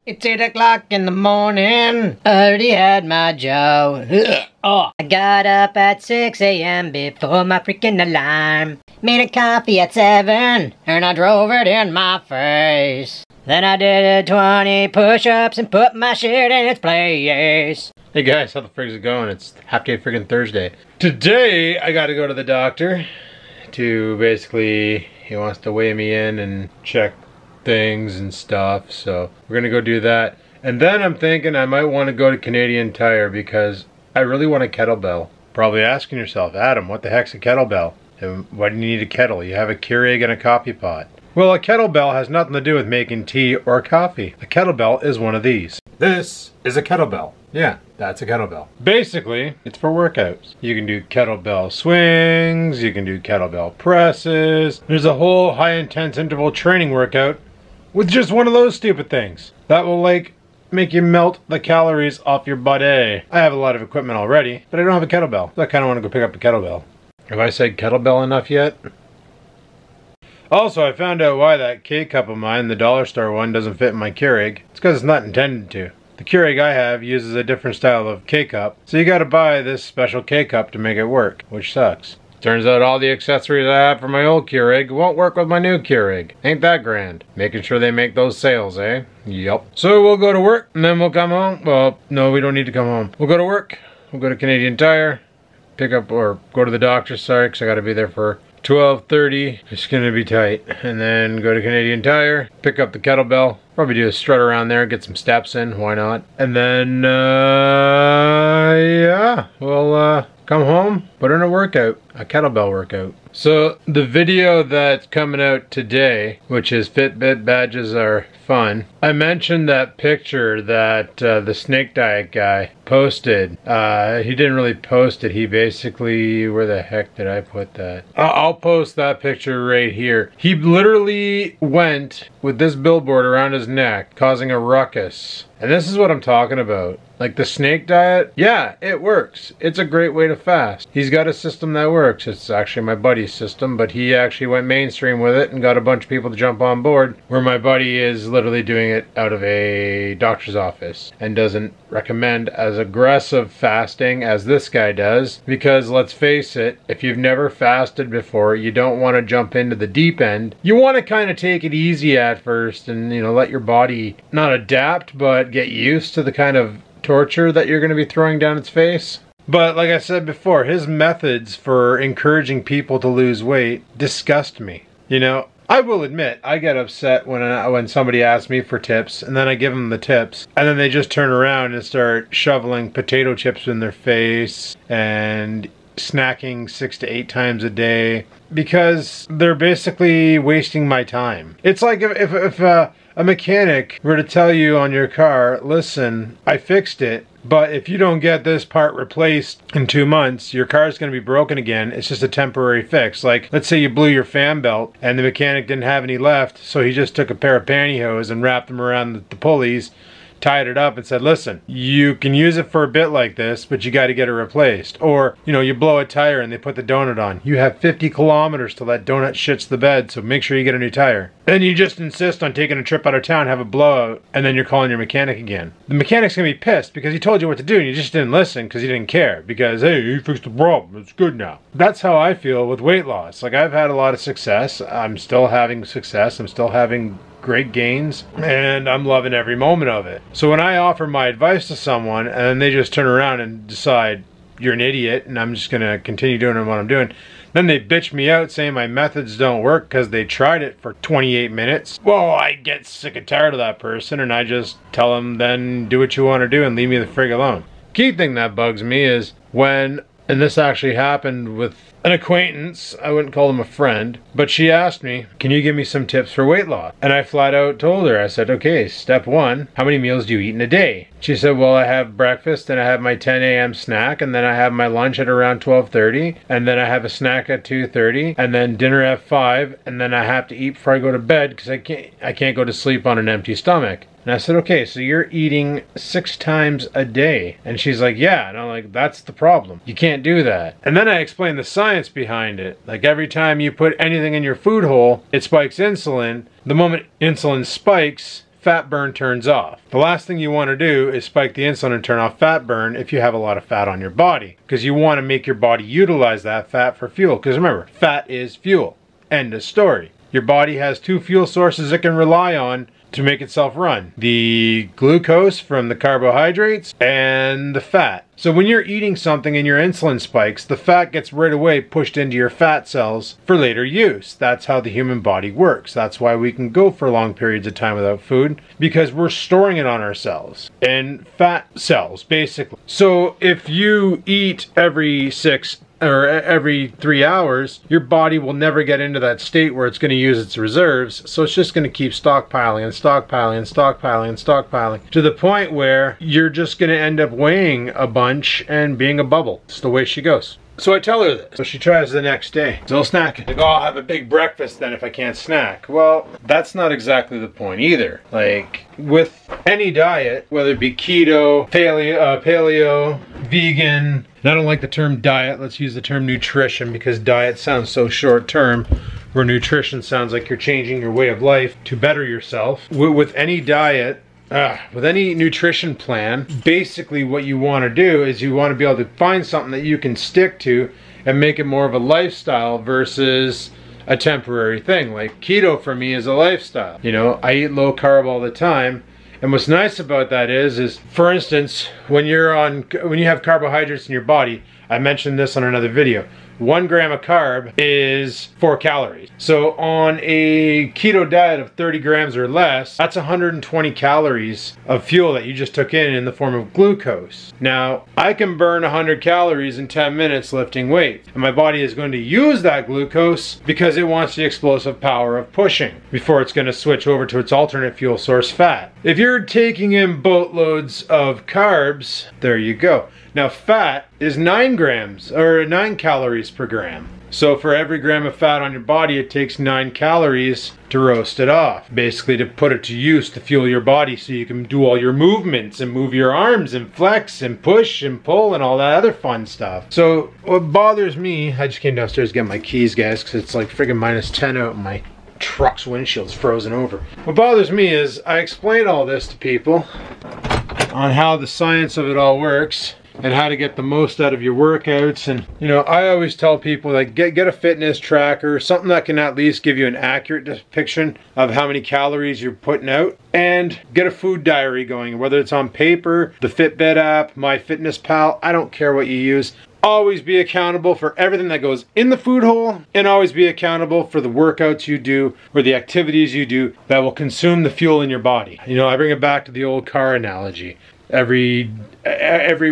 It's 8 o'clock in the morning. Already had my joe. Oh. I got up at 6 a.m. before my freaking alarm. Made a coffee at 7 and I drove it in my face. Then I did 20 push-ups and put my shit in its place. Hey guys, how the frig is it going? It's half day friggin' Thursday. Today I gotta go to the doctor to basically, he wants to weigh me in and check things and stuff, so we're gonna go do that. And then I'm thinking I might want to go to Canadian Tire because I really want a kettlebell. Probably asking yourself, Adam, what the heck's a kettlebell? And why do you need a kettle? You have a Keurig and a coffee pot. Well, a kettlebell has nothing to do with making tea or coffee. A kettlebell is one of these. This is a kettlebell. Yeah, that's a kettlebell. Basically, it's for workouts. You can do kettlebell swings, you can do kettlebell presses. There's a whole high intense interval training workout with just one of those stupid things that will like make you melt the calories off your body. I have a lot of equipment already, but I don't have a kettlebell. So I kind of want to go pick up a kettlebell. Have I said kettlebell enough yet? Also, I found out why that K-cup of mine, the dollar store one, doesn't fit in my Keurig. It's because it's not intended to. The Keurig I have uses a different style of K-cup, so you gotta buy this special K-cup to make it work, which sucks. Turns out all the accessories I have for my old Keurig won't work with my new Keurig. Ain't that grand? Making sure they make those sales, eh? Yep. So we'll go to work, and then we'll come home. Well, no, we don't need to come home. We'll go to work, we'll go to Canadian Tire, pick up, or go to the doctor, sorry, because I gotta be there for 12:30. It's gonna be tight. And then go to Canadian Tire, pick up the kettlebell, probably do a strut around there, get some steps in, why not? And then, yeah, we'll come home, put in a workout, a kettlebell workout. So the video that's coming out today, which is Fitbit badges are fun. I mentioned that picture that the snake diet guy posted. He didn't really post it. He basically, where the heck did I put that? I'll post that picture right here. He literally went with this billboard around his neck, causing a ruckus. And this is what I'm talking about. Like the snake diet, yeah, it works. It's a great way to fast. He's got a system that works. It's actually my buddy's system, but he actually went mainstream with it and got a bunch of people to jump on board, where my buddy is literally doing it out of a doctor's office and doesn't recommend as aggressive fasting as this guy does, because let's face it, if you've never fasted before, you don't want to jump into the deep end. You want to kind of take it easy at first and, you know, let your body not adapt, but get used to the kind of torture that you're going to be throwing down its face. But like I said before, his methods for encouraging people to lose weight disgust me. You know, I will admit, I get upset when somebody asks me for tips, and then I give them the tips, and then they just turn around and start shoveling potato chips in their face and snacking 6 to 8 times a day, because they're basically wasting my time. It's like if a mechanic were to tell you on your car, listen, I fixed it, but if you don't get this part replaced in 2 months, your car's going to be broken again. It's just a temporary fix. Like, let's say you blew your fan belt and the mechanic didn't have any left, so he just took a pair of pantyhose and wrapped them around the pulleys, tied it up and said, listen, you can use it for a bit like this, but you got to get it replaced. Or, you know, you blow a tire and they put the donut on. You have 50 kilometers till that donut shits the bed, so make sure you get a new tire. Then you just insist on taking a trip out of town, have a blowout, and then you're calling your mechanic again. The mechanic's gonna be pissed because he told you what to do and you just didn't listen because you didn't care. Because, hey, you fixed the problem, it's good now. That's how I feel with weight loss. Like, I've had a lot of success. I'm still having success. I'm still having great gains, and I'm loving every moment of it. So when I offer my advice to someone and then they just turn around and decide you're an idiot and I'm just gonna continue doing what I'm doing, then they bitch me out saying my methods don't work because they tried it for 28 minutes. Well, I get sick and tired of that person and I just tell them, then do what you want to do and leave me the frig alone. Key thing that bugs me is when, and this actually happened with an acquaintance, I wouldn't call them a friend, but she asked me, can you give me some tips for weight loss? And I flat out told her, I said, okay, step 1, how many meals do you eat in a day? She said, well, I have breakfast and I have my 10 a.m. snack, and then I have my lunch at around 12:30, and then I have a snack at 2:30, and then dinner at 5, and then I have to eat before I go to bed because I can't go to sleep on an empty stomach. And I said, okay, so you're eating 6 times a day. And she's like, yeah. And I'm like, that's the problem. You can't do that. And then I explained the science behind it. Like, every time you put anything in your food hole, it spikes insulin. The moment insulin spikes, fat burn turns off. The last thing you want to do is spike the insulin and turn off fat burn if you have a lot of fat on your body, because you want to make your body utilize that fat for fuel. Because remember, fat is fuel. End of story. Your body has two fuel sources it can rely on to make itself run: the glucose from the carbohydrates and the fat. So when you're eating something and your insulin spikes, the fat gets right away pushed into your fat cells for later use. That's how the human body works. That's why we can go for long periods of time without food, because we're storing it on our cells, in fat cells basically. So if you eat every 3 hours, your body will never get into that state where it's going to use its reserves, so it's just going to keep stockpiling and stockpiling and stockpiling and stockpiling, to the point where you're just going to end up weighing a bunch and being a bubble. It's the way she goes. So I tell her this. So she tries the next day. Still snacking. Like, oh, I'll have a big breakfast then if I can't snack. Well, that's not exactly the point either. Like, with any diet, whether it be keto, paleo, vegan, and I don't like the term diet, let's use the term nutrition, because diet sounds so short term, where nutrition sounds like you're changing your way of life to better yourself. With any diet, with any nutrition plan, basically what you want to do is you want to be able to find something that you can stick to and make it more of a lifestyle versus a temporary thing. Like keto for me is a lifestyle. You know, I eat low carb all the time. And what's nice about that is for instance, when you have carbohydrates in your body, I mentioned this on another video, 1 gram of carb is 4 calories. So on a keto diet of 30 grams or less, that's 120 calories of fuel that you just took in the form of glucose. Now, I can burn 100 calories in 10 minutes lifting weights, and my body is going to use that glucose because it wants the explosive power of pushing before it's going to switch over to its alternate fuel source, fat. If you're taking in boatloads of carbs, there you go. Now fat is 9 grams or 9 calories per gram. So for every gram of fat on your body, it takes 9 calories to roast it off. Basically to put it to use to fuel your body so you can do all your movements and move your arms and flex and push and pull and all that other fun stuff. So what bothers me, I just came downstairs to get my keys, guys, because it's like friggin' -10 out and my truck's windshield's frozen over. What bothers me is I explain all this to people on how the science of it all works and how to get the most out of your workouts. And you know, I always tell people, like, get a fitness tracker, something that can at least give you an accurate depiction of how many calories you're putting out, and get a food diary going, whether it's on paper, the Fitbit app, MyFitnessPal, I don't care what you use. Always be accountable for everything that goes in the food hole, and always be accountable for the workouts you do or the activities you do that will consume the fuel in your body. You know, I bring it back to the old car analogy. Every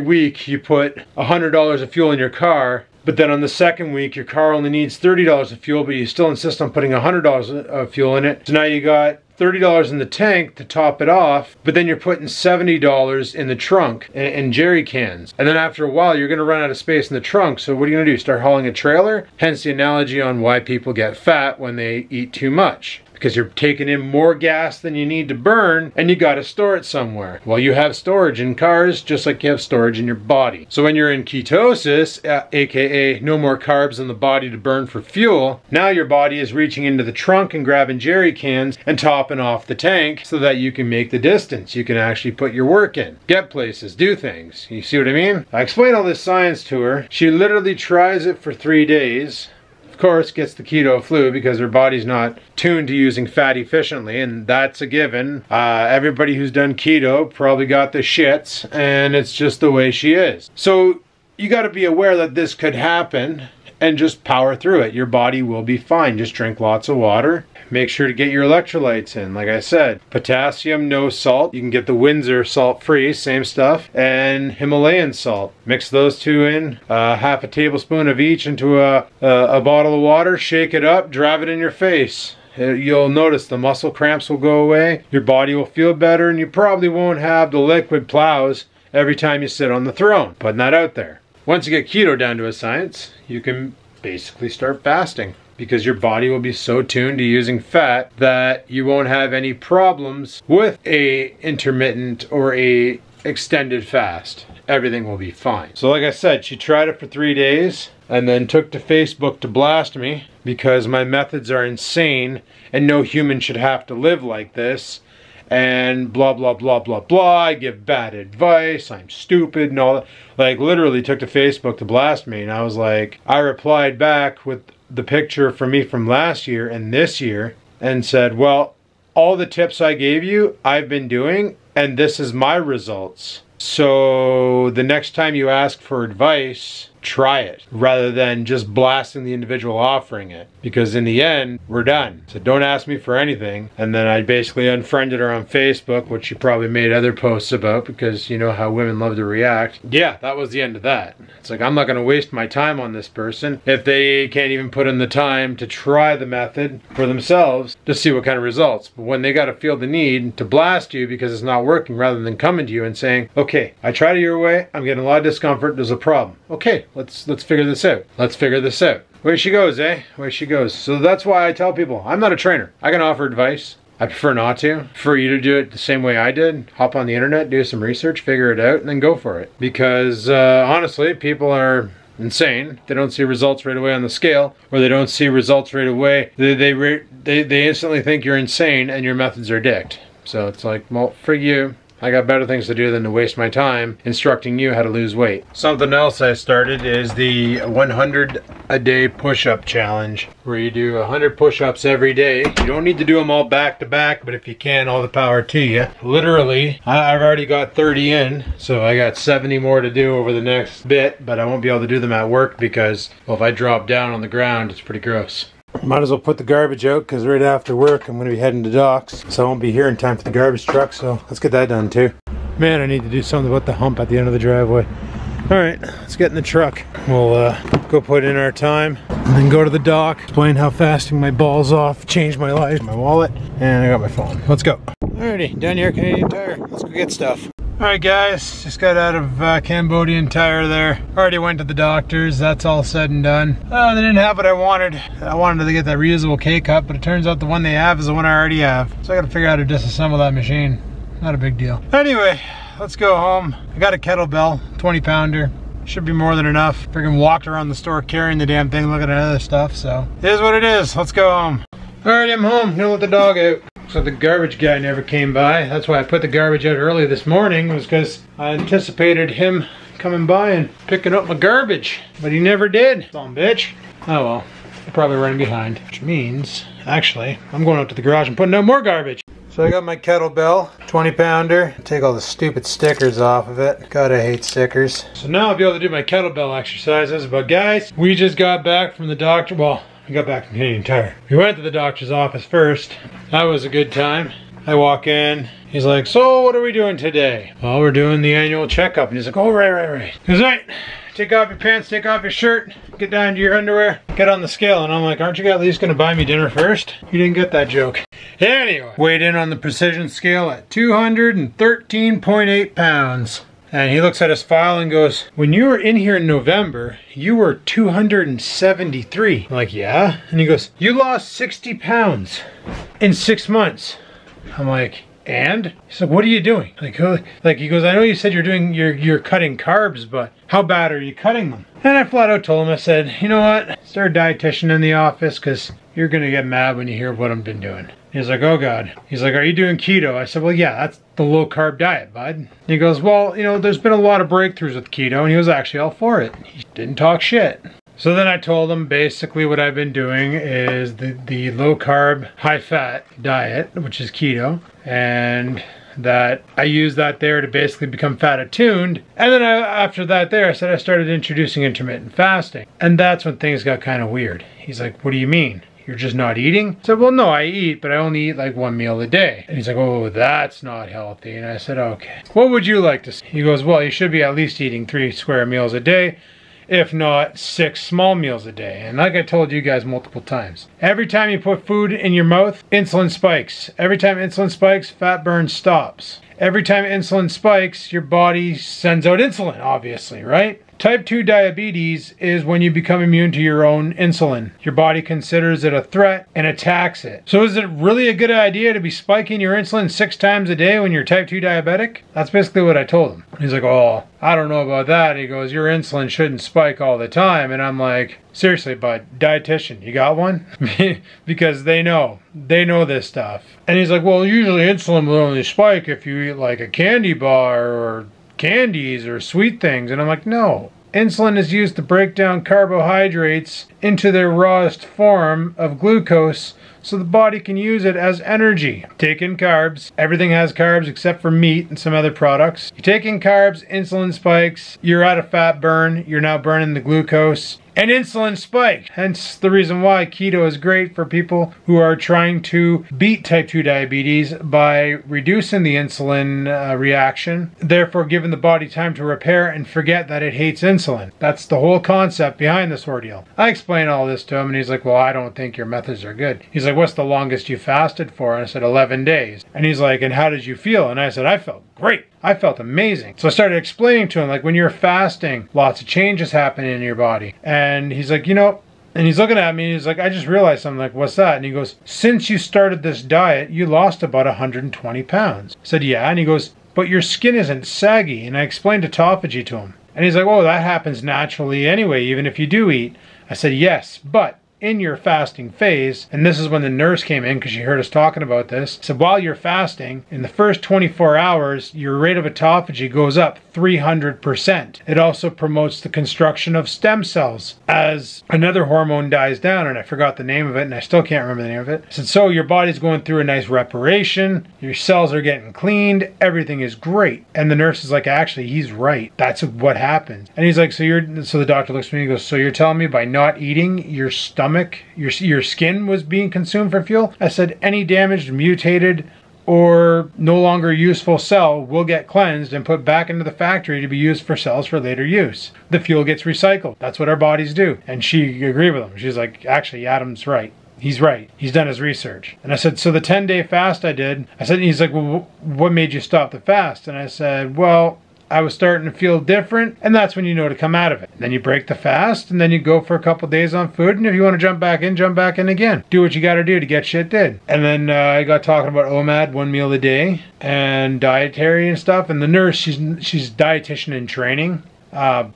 week you put $100 of fuel in your car, but then on the second week your car only needs $30 of fuel, but you still insist on putting $100 of fuel in it. So now you got $30 in the tank to top it off, but then you're putting $70 in the trunk in jerry cans. And then after a while you're going to run out of space in the trunk, so what are you going to do? Start hauling a trailer? Hence the analogy on why people get fat when they eat too much. Because you're taking in more gas than you need to burn, and you got to store it somewhere. Well, you have storage in cars just like you have storage in your body. So when you're in ketosis, aka no more carbs in the body to burn for fuel, now your body is reaching into the trunk and grabbing jerry cans and topping off the tank so that you can make the distance. You can actually put your work in, get places, do things. You see what I mean? I explained all this science to her. She literally tries it for 3 days. Of course, gets the keto flu because her body's not tuned to using fat efficiently, and that's a given. Everybody who's done keto probably got the shits, and it's just the way she is. So you got to be aware that this could happen and just power through it. Your body will be fine. Just drink lots of water. Make sure to get your electrolytes in. Like I said, potassium, no salt. You can get the Windsor salt-free, same stuff, and Himalayan salt. Mix those two in, half a tablespoon of each into a bottle of water. Shake it up, drive it in your face. You'll notice the muscle cramps will go away. Your body will feel better, and you probably won't have the liquid plows every time you sit on the throne. Putting that out there. Once you get keto down to a science, you can basically start fasting, because your body will be so tuned to using fat that you won't have any problems with a intermittent or a extended fast. Everything will be fine. So like I said, she tried it for 3 days and then took to Facebook to blast me because my methods are insane and no human should have to live like this. and blah, blah, blah, blah, blah. I give bad advice. I'm stupid and all that. Like, literally took to Facebook to blast me. And I was like, I replied back with the picture for me from last year and this year and said, well, all the tips I gave you, I've been doing, and this is my results. So the next time you ask for advice, try it rather than just blasting the individual offering it, because in the end we're done. So don't ask me for anything. And then I basically unfriended her on Facebook, which she probably made other posts about, because you know how women love to react. Yeah, that was the end of that. It's like, I'm not going to waste my time on this person if they can't even put in the time to try the method for themselves to see what kind of results. But when they got to feel the need to blast you because it's not working, rather than coming to you and saying, okay, I tried it your way, I'm getting a lot of discomfort, there's a problem. Okay, let's figure this out. Let's figure this out. Away she goes, eh? Away she goes. So that's why I tell people, I'm not a trainer. I can offer advice. I prefer not to. For you to do it the same way I did. Hop on the internet, do some research, figure it out, and then go for it. Because honestly, people are insane. They don't see results right away on the scale, or they don't see results right away. They instantly think you're insane and your methods are dicked. So it's like, well, for you, I got better things to do than to waste my time instructing you how to lose weight. Something else I started is the 100 a day push-up challenge, where you do 100 push-ups every day. You don't need to do them all back to back, but if you can, all the power to you. Literally, I've already got 30 in, so I got 70 more to do over the next bit, but I won't be able to do them at work because, well, if I drop down on the ground, it's pretty gross. Might as well put the garbage out, because right after work I'm going to be heading to docks, so I won't be here in time for the garbage truck, so let's get that done too. Man, I need to do something about the hump at the end of the driveway. Alright, let's get in the truck. We'll go put in our time and then go to the dock, explain how fasting my balls off changed my life, my wallet, and I got my phone. Let's go. Alrighty, down here, Canadian Tire. Let's go get stuff. Alright guys, just got out of Cambodian Tire there. Already went to the doctors, that's all said and done. They didn't have what I wanted. I wanted to get that reusable K-cup, but it turns out the one they have is the one I already have. So I gotta figure out how to disassemble that machine. Not a big deal. Anyway, let's go home. I got a kettlebell, 20 pounder. Should be more than enough. Freaking walked around the store carrying the damn thing, looking at other stuff, so. It is what it is, let's go home. Alright, I'm home, gonna let the dog out. So the garbage guy never came by. That's why I put the garbage out early this morning, was because I anticipated him coming by and picking up my garbage. But he never did. Dumb bitch. Oh well, I'm probably running behind. Which means, actually, I'm going up to the garage and putting out more garbage. So I got my kettlebell, 20 pounder. Take all the stupid stickers off of it. God, I hate stickers. So now I'll be able to do my kettlebell exercises. But guys, we just got back from the doctor. Well, we got back from Canadian Tire. We went to the doctor's office first. That was a good time. I walk in. He's like, so what are we doing today? Well, we're doing the annual checkup. And he's like, oh, right. He goes, right, take off your pants, take off your shirt, get down to your underwear, get on the scale. And I'm like, aren't you at least gonna buy me dinner first? You didn't get that joke. Anyway, weighed in on the precision scale at 213.8 pounds. And he looks at his file and goes, when you were in here in November, you were 273. I'm like, yeah? And he goes, you lost 60 pounds in 6 months. I'm like, and? He's like, what are you doing? Like he goes, I know you said you're cutting carbs, but how bad are you cutting them? And I flat out told him, I said, you know what? Is there a dietitian in the office? Because you're gonna get mad when you hear what I've been doing. He's like, oh God. He's like, are you doing keto? I said, well, yeah, that's the low carb diet, bud. And he goes, well, you know, there's been a lot of breakthroughs with keto, and he was actually all for it. He didn't talk shit. So then I told him basically what I've been doing is the low carb, high fat diet, which is keto, and that I use that there to basically become fat attuned. And then after that there, I said I started introducing intermittent fasting. And that's when things got kind of weird. He's like, what do you mean? You're just not eating? I said, well, no, I eat, but I only eat like 1 meal a day. And he's like, oh, that's not healthy. And I said, okay. What would you like to see? He goes, well, you should be at least eating 3 square meals a day, if not 6 small meals a day. And like I told you guys multiple times, every time you put food in your mouth, insulin spikes. Every time insulin spikes, fat burn stops. Every time insulin spikes, your body sends out insulin, obviously, right? Type 2 diabetes is when you become immune to your own insulin. Your body considers it a threat and attacks it. So is it really a good idea to be spiking your insulin 6 times a day when you're type 2 diabetic? That's basically what I told him. He's like, oh, I don't know about that. He goes, your insulin shouldn't spike all the time. And I'm like, seriously, bud, dietitian, you got one? Because they know this stuff. And he's like, well, usually insulin will only spike if you eat like a candy bar or candies or sweet things. And I'm like, no. Insulin is used to break down carbohydrates into their rawest form of glucose so the body can use it as energy. Take in carbs. Everything has carbs except for meat and some other products. You take in carbs, insulin spikes, you're at a fat burn, you're now burning the glucose, and insulin spikes. Hence the reason why keto is great for people who are trying to beat type 2 diabetes by reducing the insulin reaction, therefore giving the body time to repair and forget that it hates insulin. That's the whole concept behind this ordeal. I explained all this to him and he's like, well, I don't think your methods are good. He's like, what's the longest you fasted for? And I said, 11 days. And he's like, and how did you feel? And I said, I felt great. I felt amazing. So I started explaining to him, like, when you're fasting, lots of changes happen in your body. And he's like, you know, and he's looking at me, and he's like, I just realized something. Like, what's that? And he goes, since you started this diet, you lost about 120 pounds. I said, yeah. And he goes, but your skin isn't saggy. And I explained autophagy to him. And he's like, oh, that happens naturally anyway, even if you do eat. I said, yes, but in your fasting phase, and this is when the nurse came in because she heard us talking about this, said while you're fasting, in the first 24 hours, your rate of autophagy goes up 300%. It also promotes the construction of stem cells as another hormone dies down, and I forgot the name of it, and I still can't remember the name of it. I said, so your body's going through a nice reparation, your cells are getting cleaned, everything is great. And the nurse is like, actually, he's right. That's what happens. And he's like, so the doctor looks at me and goes, so you're telling me by not eating, your stomach, your skin was being consumed for fuel? I said, any damaged, mutated, or no longer useful cell will get cleansed and put back into the factory to be used for cells for later use. The fuel gets recycled. That's what our bodies do. And she agreed with him. She's like, actually, Adam's right. He's right. He's done his research. And I said, so the 10-day fast I did, I said, he's like, well, what made you stop the fast? And I said, well, I was starting to feel different, and that's when you know to come out of it. Then you break the fast, and then you go for a couple days on food, and if you want to jump back in again. Do what you got to do to get shit did. And then I got talking about OMAD, 1 meal a day, and dietary and stuff, and the nurse, she's dietitian in training.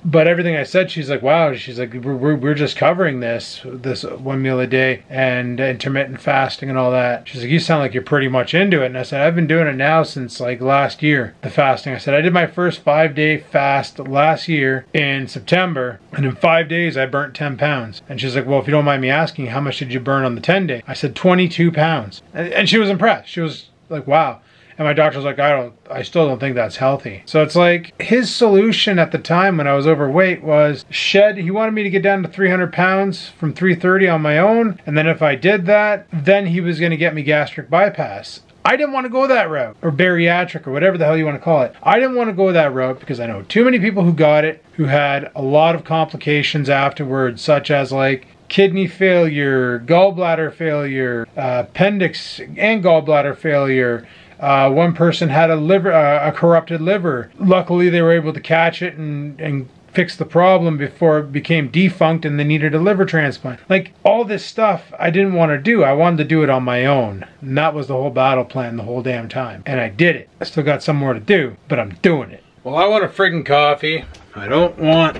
But everything I said, she's like, wow, she's like, we're just covering this 1 meal a day and intermittent fasting and all that. She's like, you sound like you're pretty much into it. And I said, I've been doing it now since like last year, the fasting. I said, I did my first 5-day fast last year in September, and in 5 days I burnt 10 pounds. And she's like, well, if you don't mind me asking, how much did you burn on the 10-day? I said, 22 pounds. And she was impressed. She was like, wow. And my doctor's like, I still don't think that's healthy. So it's like, his solution at the time when I was overweight was he wanted me to get down to 300 pounds from 330 on my own. And then if I did that, then he was going to get me gastric bypass. I didn't want to go that route, or bariatric, or whatever the hell you want to call it. I didn't want to go that route because I know too many people who got it, who had a lot of complications afterwards, such as like kidney failure, gallbladder failure, appendix and gallbladder failure. One person had a corrupted liver. Luckily, they were able to catch it and fix the problem before it became defunct and they needed a liver transplant. Like, all this stuff I didn't want to do. I wanted to do it on my own. And that was the whole battle plan the whole damn time. And I did it. I still got some more to do, but I'm doing it. Well, I want a friggin' coffee. I don't want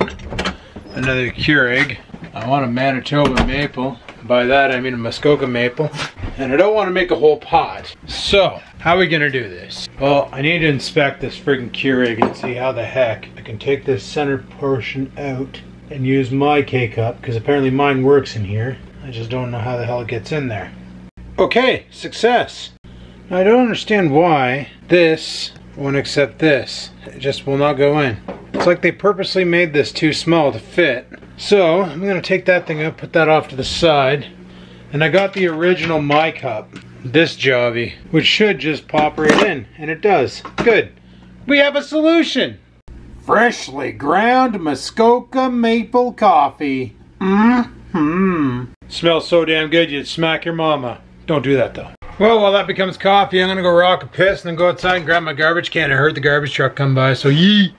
another Keurig. I want a Manitoba maple. By that I mean a Muskoka maple. And I don't want to make a whole pot. So, how are we gonna do this? Well, I need to inspect this friggin' Keurig and see how the heck I can take this center portion out and use my K-cup, because apparently mine works in here. I just don't know how the hell it gets in there. Okay, success. Now, I don't understand why this won't accept this. It just will not go in. It's like they purposely made this too small to fit. So, I'm gonna take that thing out, put that off to the side. And I got the original My Cup, this jobby, which should just pop right in, and it does. Good. We have a solution. Freshly ground Muskoka maple coffee. Smells so damn good you'd smack your mama. Don't do that though. Well, while that becomes coffee, I'm gonna go rock a piss and then go outside and grab my garbage can. I heard the garbage truck come by, so yee.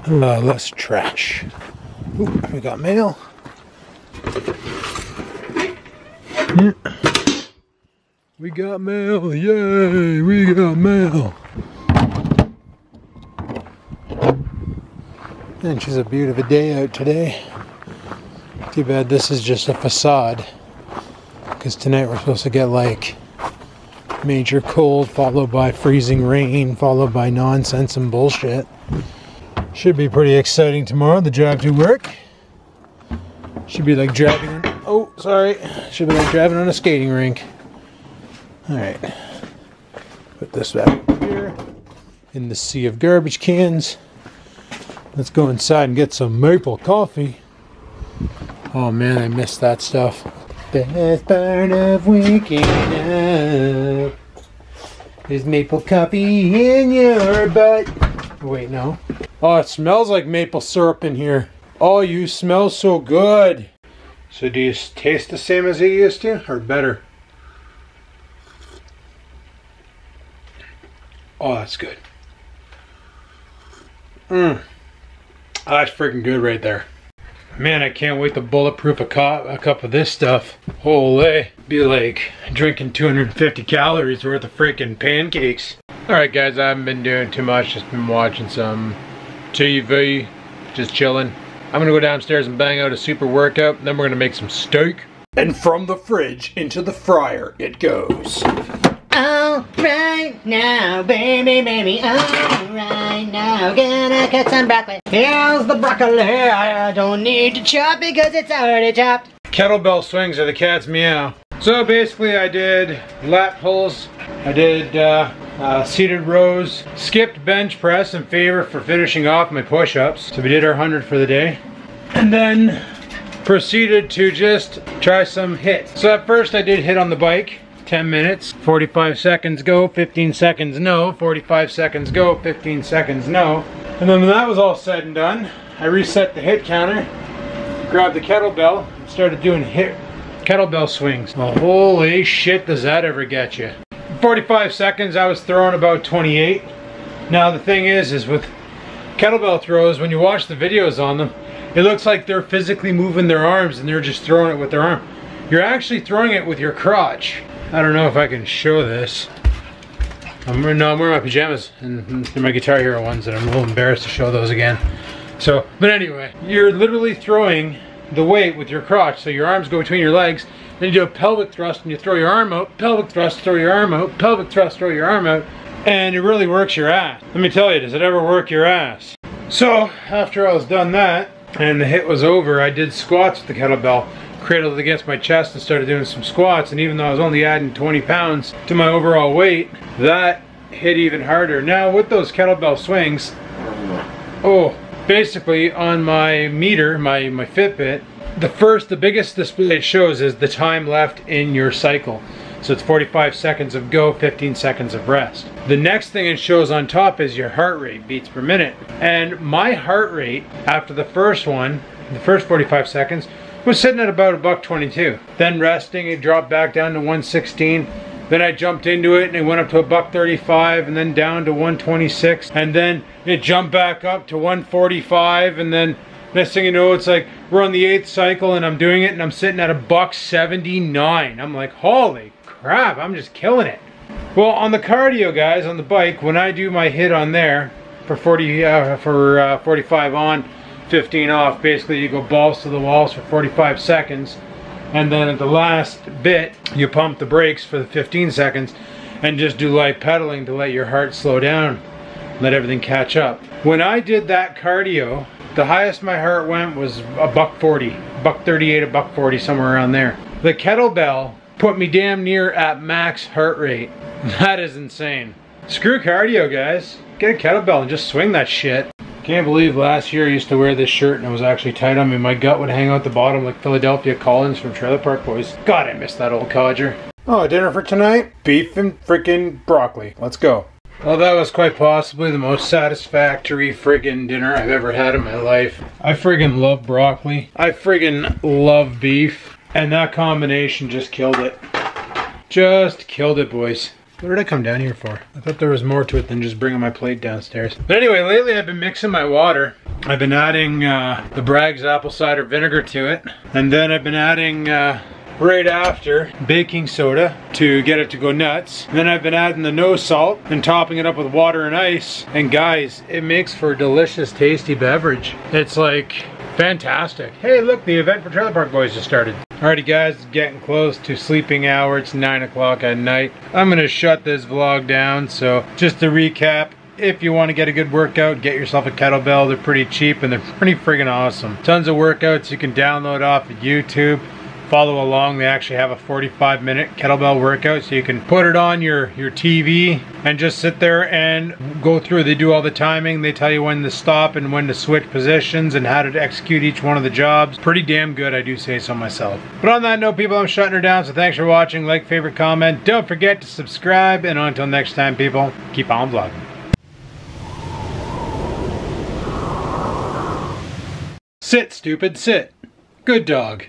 Less trash. Ooh, we got mail. Yeah. We got mail, yay! We got mail. And she's a beautiful day out today. Too bad this is just a facade. Because tonight we're supposed to get like major cold, followed by freezing rain, followed by nonsense and bullshit. Should be pretty exciting tomorrow, the drive to work. Should be like driving on, oh, sorry. Should be like driving on a skating rink. Alright. Put this back over here in the sea of garbage cans. Let's go inside and get some maple coffee. Oh man, I missed that stuff. Best part of waking up is maple coffee in your butt. Wait, no. Oh, it smells like maple syrup in here. Oh, you smell so good. So do you taste the same as you used to, or better? Oh, that's good. Oh, that's freaking good right there. Man, I can't wait to bulletproof a cup of this stuff. Holy, be like drinking 250 calories worth of freaking pancakes. Alright guys, I haven't been doing too much, just been watching some TV, just chilling. I'm gonna go downstairs and bang out a super workout, then we're gonna make some steak. And from the fridge into the fryer it goes. Alright now, baby, baby, alright now, gonna cut some broccoli. Here's the broccoli, I don't need to chop because it's already chopped. Kettlebell swings are the cat's meow. So basically I did lat pulls, I did seated rows, skipped bench press in favor for finishing off my push-ups. So we did our 100 for the day. And then proceeded to just try some hits. So at first I did hit on the bike. 10 minutes, 45 seconds go, 15 seconds no, 45 seconds go, 15 seconds no. And then when that was all said and done, I reset the hit counter, grabbed the kettlebell, and started doing kettlebell swings. Well, holy shit, does that ever get you. 45 seconds, I was throwing about 28. Now the thing is with kettlebell throws, when you watch the videos on them, it looks like they're physically moving their arms and they're just throwing it with their arm. You're actually throwing it with your crotch. I don't know if I can show this. I'm wearing my pajamas and they're my Guitar Hero ones and I'm a little embarrassed to show those again. So, but anyway, you're literally throwing the weight with your crotch. So your arms go between your legs, then you do a pelvic thrust and you throw your arm out, pelvic thrust, throw your arm out, pelvic thrust, throw your arm out, and it really works your ass. Let me tell you, does it ever work your ass? So, after I was done that, and the hit was over, I did squats with the kettlebell. Cradled against my chest and started doing some squats, and even though I was only adding 20 pounds to my overall weight, that hit even harder. Now with those kettlebell swings, basically on my meter, my Fitbit, the biggest display it shows is the time left in your cycle. So it's 45 seconds of go, 15 seconds of rest. The next thing it shows on top is your heart rate, beats per minute. And my heart rate after the first one, the first 45 seconds, was sitting at about $122. Then resting, it dropped back down to 116. Then I jumped into it and it went up to $135 and then down to 126. And then it jumped back up to 145. And then next thing you know, it's like we're on the 8th cycle and I'm doing it and I'm sitting at $179. I'm like, holy crap, I'm just killing it. Well, on the cardio, guys, on the bike, when I do my hit on there for 45 on, 15 off, basically you go balls to the walls for 45 seconds, and then at the last bit you pump the brakes for the 15 seconds and just do light pedaling to let your heart slow down, let everything catch up. When I did that cardio, the highest my heart went was $140, $138, $140, somewhere around there. The kettlebell put me damn near at max heart rate. That is insane. Screw cardio, guys. Get a kettlebell and just swing that shit. Can't believe last year I used to wear this shirt and it was actually tight on me. My gut would hang out the bottom like Philadelphia Collins from Trailer Park Boys. God, I miss that old codger. Oh, dinner for tonight? Beef and freaking broccoli. Let's go. Well, that was quite possibly the most satisfactory friggin' dinner I've ever had in my life. I friggin' love broccoli. I friggin' love beef. And that combination just killed it. Just killed it, boys. What did I come down here for? I thought there was more to it than just bringing my plate downstairs. But anyway, lately I've been mixing my water. I've been adding the Bragg's apple cider vinegar to it. And then I've been adding right after baking soda to get it to go nuts. And then I've been adding the no salt and topping it up with water and ice. And guys, it makes for a delicious, tasty beverage. It's like fantastic. Hey, look, the event for Trailer Park Boys just started. Alrighty guys, it's getting close to sleeping hour. It's 9 o'clock at night. I'm gonna shut this vlog down. So just to recap, if you want to get a good workout, get yourself a kettlebell. They're pretty cheap and they're pretty friggin' awesome. Tons of workouts you can download off of YouTube. Follow along. They actually have a 45-minute kettlebell workout, so you can put it on your TV and just sit there and go through. They do all the timing. They tell you when to stop and when to switch positions and how to execute each one of the jobs. Pretty damn good, I do say so myself. But on that note, people, I'm shutting her down, so thanks for watching. Like, favorite, comment. Don't forget to subscribe, and until next time, people, keep on vlogging. Sit, stupid, sit. Good dog.